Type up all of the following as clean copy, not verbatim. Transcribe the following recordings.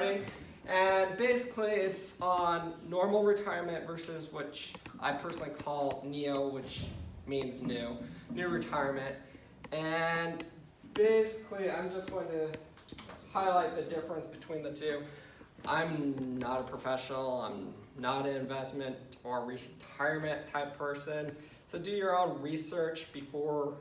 everybody. And basically it's on normal retirement versus which I personally call NEO, which means new retirement. And basically I'm just going to highlight the difference between the two. I'm not a professional, I'm not an investment or retirement type person. So do your own research before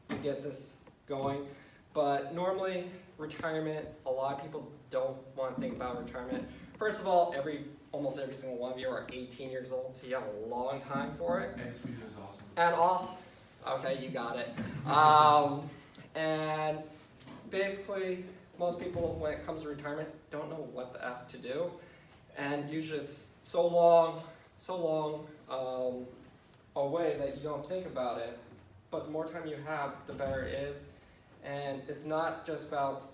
you get this going. But normally retirement, a lot of people don't want to think about retirement. First of all, almost every single one of you are 18 years old, so you have a long time for it. And Sweden is awesome. And okay, you got it. And basically, most people, when it comes to retirement, don't know what the F to do. And usually it's so long away that you don't think about it. But the more time you have, the better it is. And it's not just about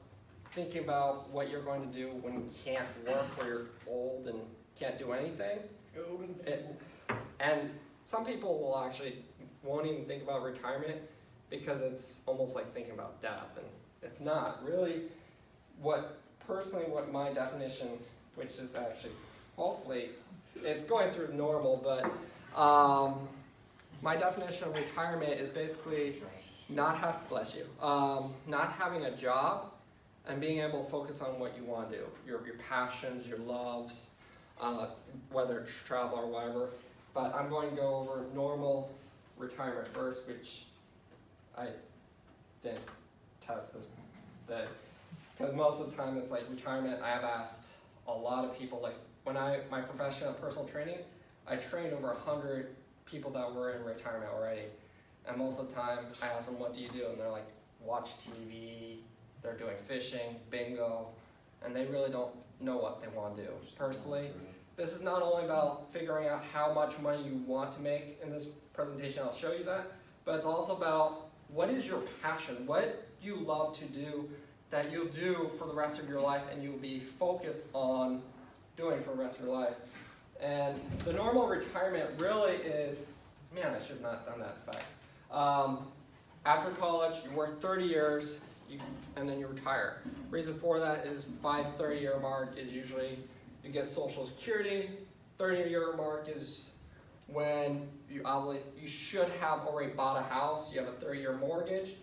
thinking about what you're going to do when you can't work or you're old and can't do anything. And some people will actually won't even think about retirement because it's almost like thinking about death, and it's not really. What my definition, which is actually hopefully it's going through normal, but my definition of retirement is basically not having a job and being able to focus on what you want to do, your passions, your loves, whether it's travel or whatever. But I'm going to go over normal retirement first, which I didn't test this, because most of the time it's like retirement. I have asked a lot of people, like when my profession of personal training, I trained over 100 people that were in retirement already. And most of the time, I ask them, what do you do? And they're like, watch TV, they're doing fishing, bingo, and they really don't know what they want to do. Personally, this is not only about figuring out how much money you want to make. In this presentation, I'll show you that, but it's also about what is your passion? What do you love to do that you'll do for the rest of your life and you'll be focused on doing for the rest of your life? And the normal retirement really is, man, I should have not done that in fact. After college, you work 30 years, and then you retire. Reason for that is by the 30-year mark is usually you get Social Security. 30-year mark is when you should have already bought a house. You have a 30-year mortgage,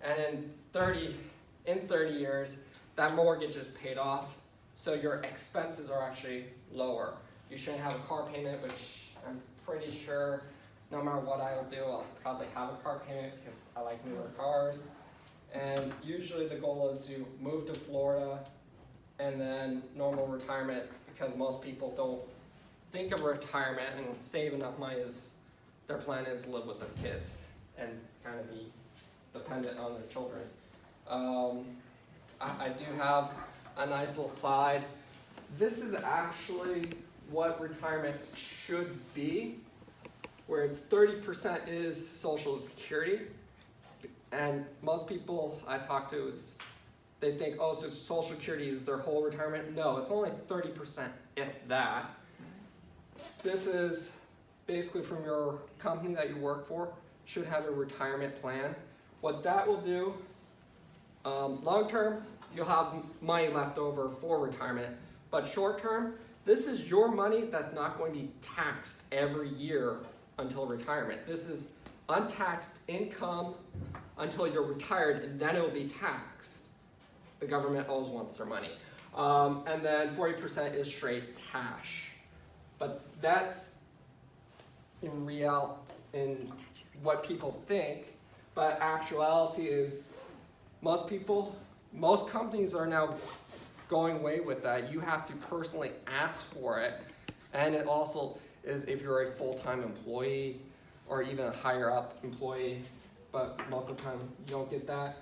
and in 30 years, that mortgage is paid off, so your expenses are actually lower. You shouldn't have a car payment, which I'm pretty sure no matter what I'll do, I'll probably have a car payment because I like newer cars. And usually the goal is to move to Florida and then normal retirement, because most people don't think of retirement and save enough money as their plan is to live with their kids and kind of be dependent on their children. I do have a nice little slide. This is actually what retirement should be, where it's 30% is Social Security. And most people I talk to, they think, oh, so Social Security is their whole retirement. No, it's only 30%, if that. This is basically from your company that you work for, should have a retirement plan. What that will do, long term, you'll have money left over for retirement. But short term, this is your money that's not going to be taxed every year until retirement. This is untaxed income until you're retired, and then it will be taxed. The government always wants their money. And then 40% is straight cash. But that's in what people think, but actuality is most companies are now going away with that. You have to personally ask for it, and it also is if you're a full-time employee or even a higher up employee, but most of the time you don't get that.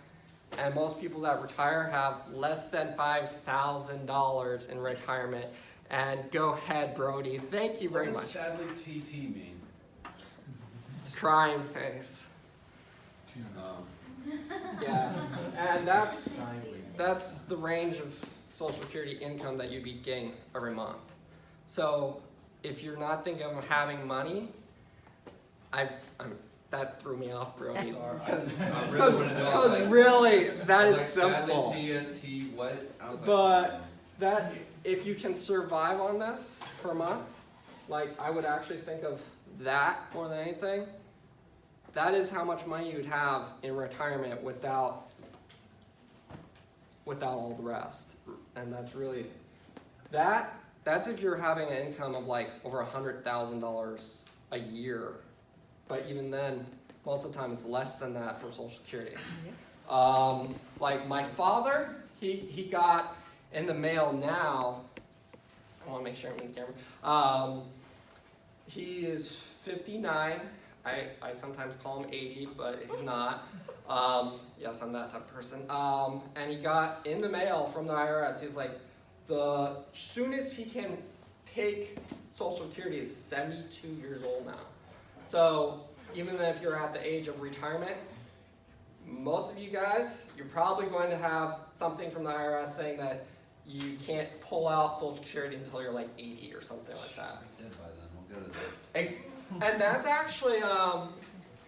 And most people that retire have less than $5,000 in retirement. And go ahead, Brody. Thank you very much. What does sadly TT mean? Crying face. Yeah, and that's the range of Social Security income that you'd be getting every month. So if you're not thinking of having money, that threw me off, Brody. I really want to know. Because really, that is simple. Sadly, T, what? I was but that if you can survive on this per month, like I would actually think of that more than anything. That is how much money you'd have in retirement without all the rest. And that's really, that's if you're having an income of like over $100,000 a year. But even then, most of the time it's less than that for Social Security. Like my father, he got in the mail now, I want to make sure I'm in the camera. He is 59. I sometimes call him 80, but he's not. Yes, I'm that type of person. And he got in the mail from the IRS. He's like, the soonest he can take Social Security is 72 years old now. So even if you're at the age of retirement, most of you guys, you're probably going to have something from the IRS saying that you can't pull out Social Security until you're like 80 or something like that. I'm dead by then. We'll go to that. And that's actually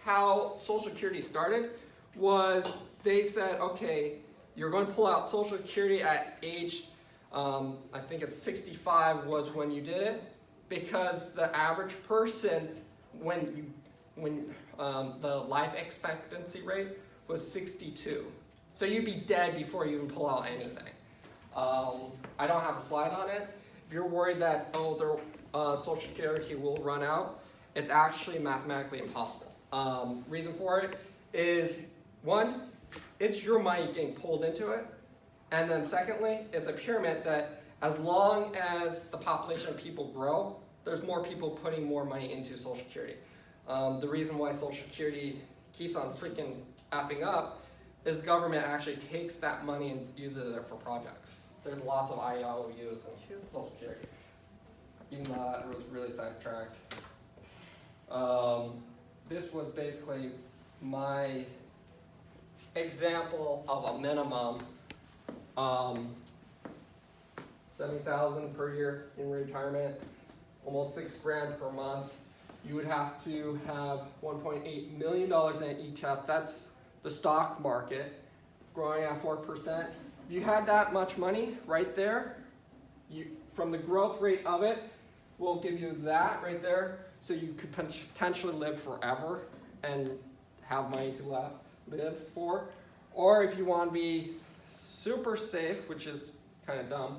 how Social Security started, was they said, okay, you're going to pull out Social Security at age, I think it's 65 was when you did it, because the average person's, when the life expectancy rate was 62. So you'd be dead before you even pull out anything. I don't have a slide on it. If you're worried that, Social Security will run out, it's actually mathematically impossible. Reason for it is, one, it's your money getting pulled into it. And then secondly, it's a pyramid that as long as the population of people grow, there's more people putting more money into Social Security. The reason why Social Security keeps on freaking effing up is the government actually takes that money and uses it for projects. There's lots of IOUs in Social Security. Even though that was really sidetracked. This was basically my example of a minimum, $70,000 per year in retirement, almost $6,000 per month. You would have to have $1.8 million in ETF. That's the stock market, growing at 4%. If you had that much money right there, from the growth rate of it, will give you that right there, so you could potentially live forever and have money to live for. Or if you want to be super safe, which is kind of dumb,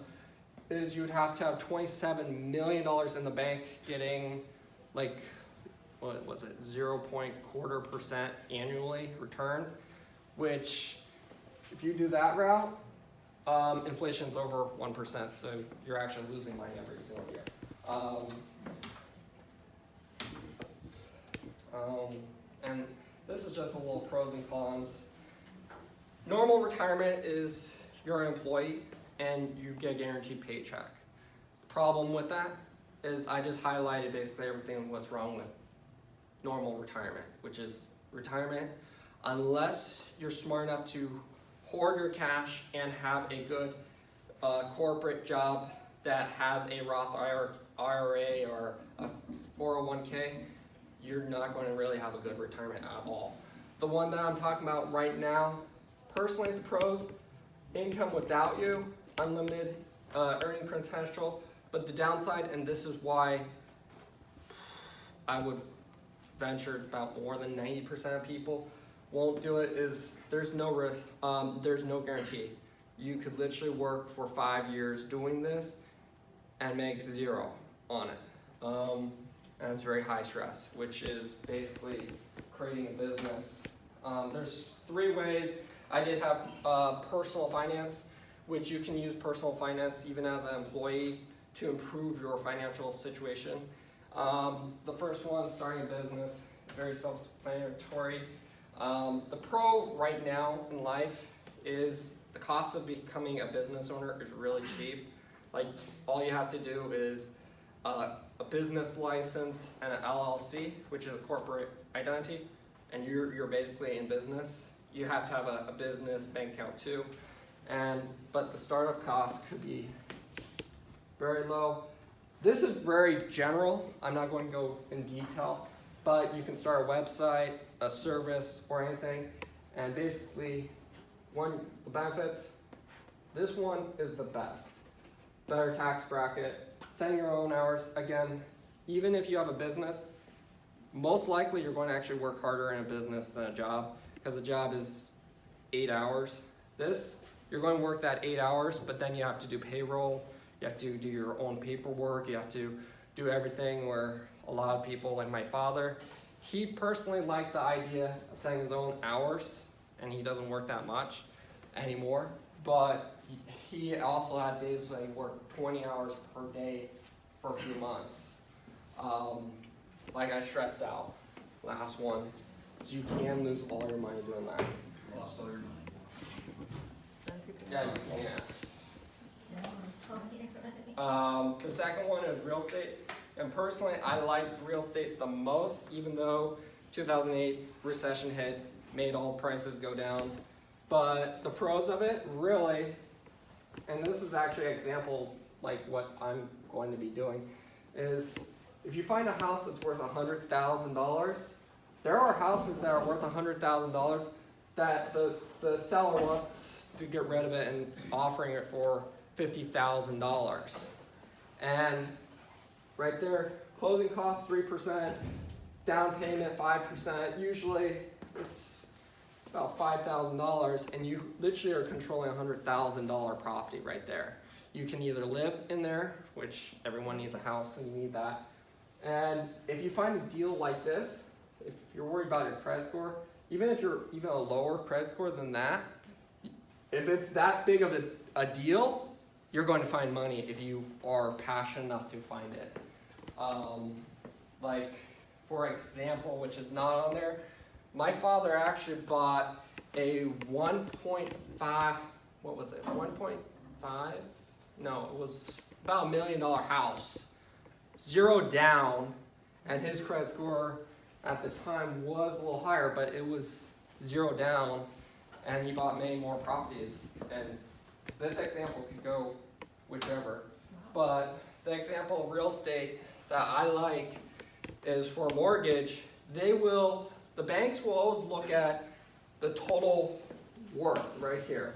is you would have to have $27 million in the bank, getting like, what was it, 0.25% annually return, which if you do that route, inflation's over 1%, so you're actually losing money every single year. And this is just a little pros and cons. Normal retirement is you're an employee and you get a guaranteed paycheck. The problem with that is I just highlighted basically everything what's wrong with normal retirement, which is retirement, unless you're smart enough to hoard your cash and have a good corporate job that has a Roth IRA or a 401k, you're not going to really have a good retirement at all. The one that I'm talking about right now, personally, the pros, income without you, unlimited earning potential, but the downside, and this is why I would venture about more than 90% of people won't do it, is there's no risk, there's no guarantee. You could literally work for 5 years doing this and make zero on it. And it's very high stress, which is basically creating a business. There's 3 ways. I did have personal finance, which you can use personal finance even as an employee to improve your financial situation. The first one, starting a business, very self-explanatory. The pro right now in life is the cost of becoming a business owner is really cheap. Like, all you have to do is a business license and an LLC, which is a corporate identity, and you're basically in business. You have to have a business bank account too, but the startup cost could be very low. This is very general. I'm not going to go in detail, but you can start a website, a service, or anything, and basically, the benefits, this one is the best. better tax bracket, setting your own hours. Again, even if you have a business, most likely you're going to actually work harder in a business than a job, because a job is 8 hours. This, you're going to work that 8 hours, but then you have to do payroll, you have to do your own paperwork, you have to do everything, where a lot of people, like my father, he personally liked the idea of setting his own hours, and he doesn't work that much anymore, but he also had days when he worked 20 hours per day for a few months. Like I stressed out, last one, so you can lose all your money doing that. Lost all your money. Yeah, you can. The second one is real estate, and personally, I like real estate the most, even though 2008 recession hit, made all prices go down. But the pros of it, really, and this is actually an example like what I'm going to be doing, is if you find a house that's worth $100,000, there are houses that are worth $100,000 that the seller wants to get rid of it and offering it for $50,000. And right there, closing costs 3%, down payment 5%, usually it's about $5,000, and you literally are controlling a $100,000 property right there. You can either live in there, which everyone needs a house and you need that. And if you find a deal like this, if you're worried about your credit score, even if you're even a lower credit score than that, if it's that big of a deal, you're going to find money if you are passionate enough to find it. Like, for example, which is not on there, my father actually bought a 1.5, what was it, 1.5? No, it was about $1 million house, 0 down, and his credit score at the time was a little higher, but it was 0 down, and he bought many more properties. And this example could go whichever, but the example of real estate that I like is for a mortgage, the banks will always look at the total worth right here,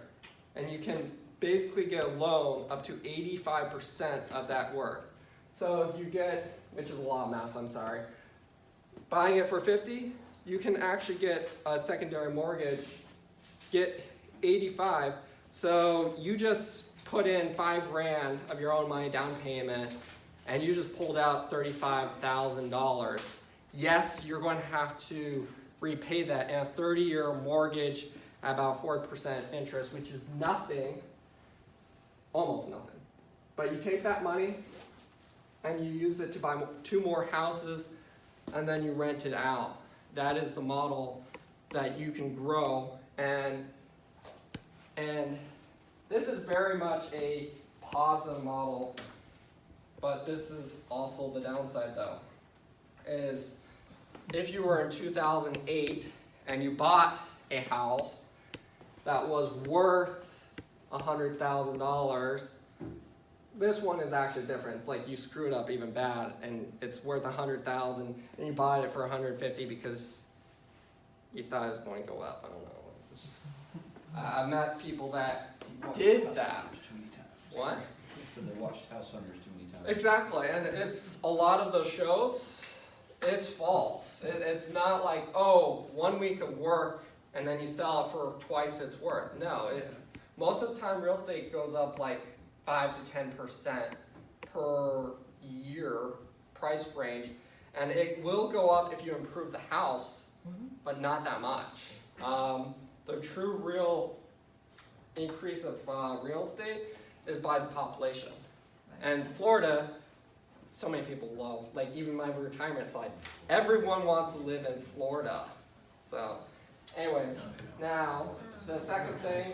and you can basically get a loan up to 85% of that worth. So if you get, which is a lot of math, I'm sorry, buying it for 50, you can actually get a secondary mortgage, get 85. So you just put in $5,000 of your own money down payment, and you just pulled out $35,000. Yes, you're going to have to repay that in a 30-year mortgage at about 4% interest, which is nothing, almost nothing. But you take that money and you use it to buy 2 more houses, and then you rent it out. That is the model that you can grow, and this is very much a positive model, but this is also the downside though, is if you were in 2008 and you bought a house that was worth $100,000, this one is actually different. It's like you screwed up even bad, and it's worth $100,000, and you bought it for $150 because you thought it was going to go up. I don't know. It's just, I've met people that did that. What? So they watched House Hunters too many times. Exactly, and it's a lot of those shows. It's false. It's not like, oh, 1 week of work and then you sell it for twice its worth. No, most of the time real estate goes up like 5 to 10% per year price range, and it will go up if you improve the house, but not that much. The true real increase of real estate is by the population. And Florida, so many people love, like even my retirement side, everyone wants to live in Florida. So anyways, now the second thing,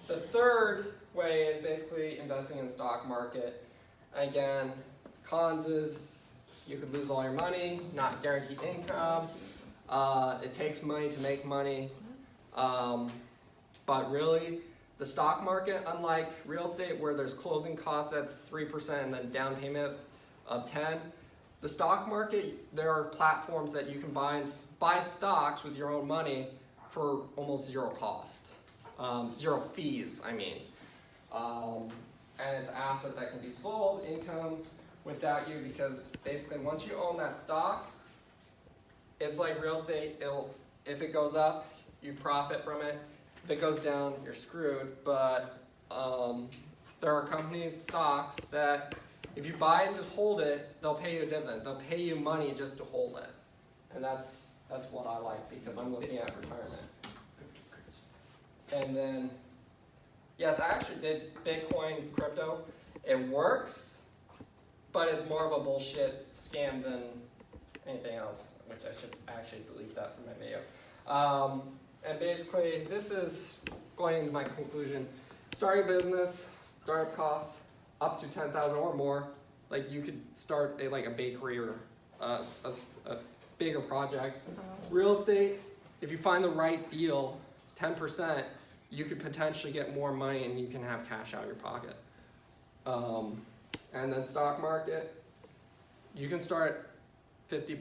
the third way is basically investing in the stock market. Again, cons is you could lose all your money, not guaranteed income. It takes money to make money. But really, the stock market, unlike real estate where there's closing costs that's 3% and then down payment of 10, the stock market, there are platforms that you can buy stocks with your own money for almost 0 cost. 0 fees, I mean. and it's an asset that can be sold, income without you, because basically once you own that stock, it's like real estate. If it goes up, you profit from it. If it goes down, you're screwed. But there are companies, stocks, that if you buy and just hold it, they'll pay you a dividend. They'll pay you money just to hold it. And that's what I like, because I'm looking at retirement. And then, yes, I actually did Bitcoin crypto. It works, but it's more of a bullshit scam than anything else, which I should actually delete that from my video. And basically, this is going into my conclusion. Starting a business, startup costs up to $10,000 or more. Like you could start a bakery or a bigger project. Real estate, if you find the right deal, 10%, you could potentially get more money and you can have cash out of your pocket. And then stock market, you can start $50,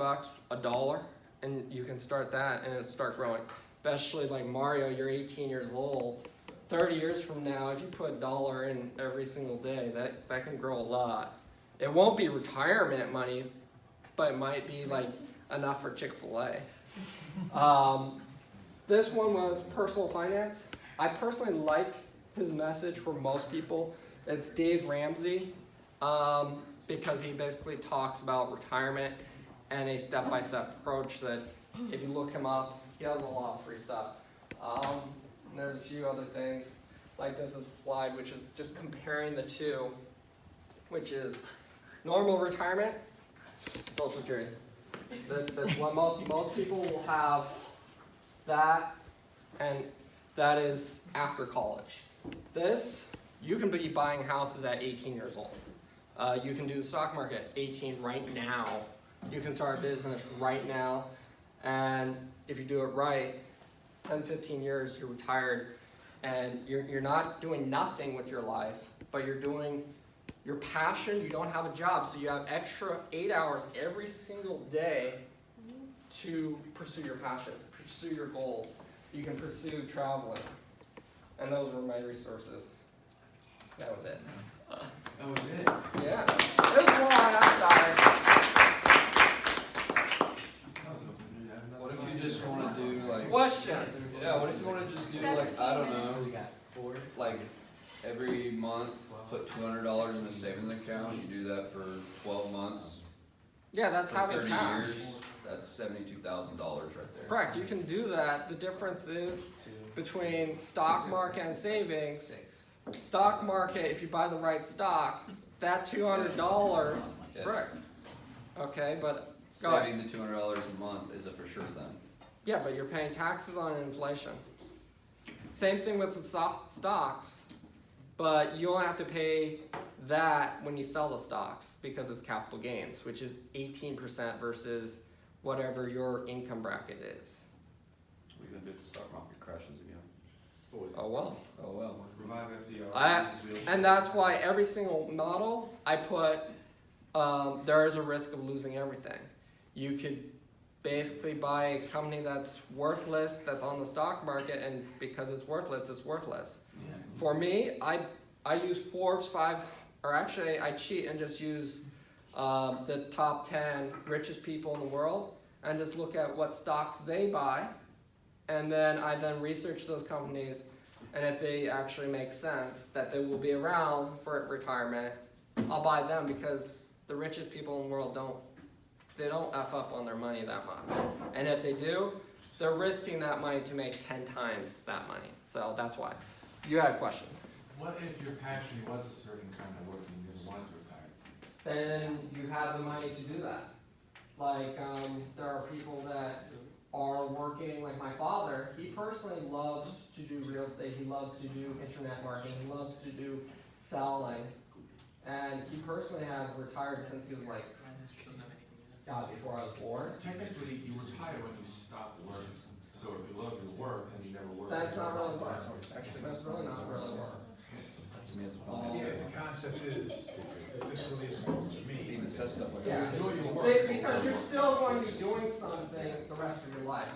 $1, and you can start that and it'll start growing. Especially like Mario, you're 18 years old. 30 years from now, if you put $1 in every single day, that can grow a lot. It won't be retirement money, but it might be like enough for Chick-fil-A. This one was personal finance. I personally like his message for most people. It's Dave Ramsey, because he basically talks about retirement and a step-by-step approach that if you look him up, he has a lot of free stuff. And there's a few other things, like this is a slide which is just comparing the two, which is normal retirement, Social Security. That's what most people will have that, and that is after college. This, you can be buying houses at 18 years old. You can do the stock market 18 right now. You can start a business right now, and if you do it right, 10, 15 years, you're retired, and you're not doing nothing with your life, but you're doing your passion. You don't have a job, so you have extra 8 hours every single day to pursue your passion, pursue your goals. You can pursue traveling, and those were my resources. That was it. That was it? Yeah, it was long, I'm sorry. What if you just want to do like... Questions? Yeah, what if you want to just do like, I don't know, like every month put $200 in the savings account, you do that for 12 months, Yeah, that's for having 30 cash. years, that's $72,000 right there. Correct, you can do that. The difference is between stock market and savings. Stock market, if you buy the right stock, that $200, Yeah. correct. Okay, but go Saving ahead. the $200 a month is a for sure then. Yeah, but you're paying taxes on inflation. Same thing with the stocks, but you only have to pay that when you sell the stocks because it's capital gains, which is 18% versus whatever your income bracket is. What are you going to do if the stock market crashes again? Oh well. Oh well. Revive FDR. And that's why every single model I put, there is a risk of losing everything. You could basically buy a company that's worthless, that's on the stock market, and because it's worthless, it's worthless. Yeah. For me, I use Forbes 5, or actually I cheat and just use the top 10 richest people in the world and just look at what stocks they buy, and then I research those companies, and if they actually make sense that they will be around for retirement, I'll buy them, because the richest people in the world don't F up on their money that much. And if they do, they're risking that money to make 10 times that money. So that's why. You had a question. What if your passion was a certain kind of work and you didn't want to retire? Then you have the money to do that. Like, there are people that are working, like my father, he personally loves to do real estate, he loves to do internet marketing, he loves to do selling. And he personally has retired since he was like, God, before I was born. Technically, you retire when you stop working. So if you love your work and you never work. That's not really work. Actually, that's really not really work. That's me as a Yeah, the concept is this really is supposed to He me. even says stuff like Yeah, that. Enjoy your work. because you're still going to be doing something the rest of your life.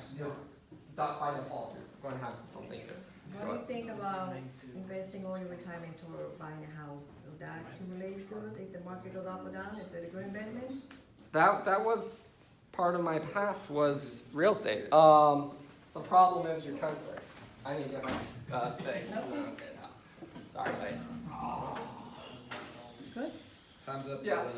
By default, you're going to have something to do. What do you think about investing all your retirement or buying a house? Would that accumulates good, if the market goes up or down, is it a good investment? That was part of my path was real estate. The problem is your time frame. I need to get my thing. Okay, now. Sorry, babe. Good? Time's up. Yeah. Then.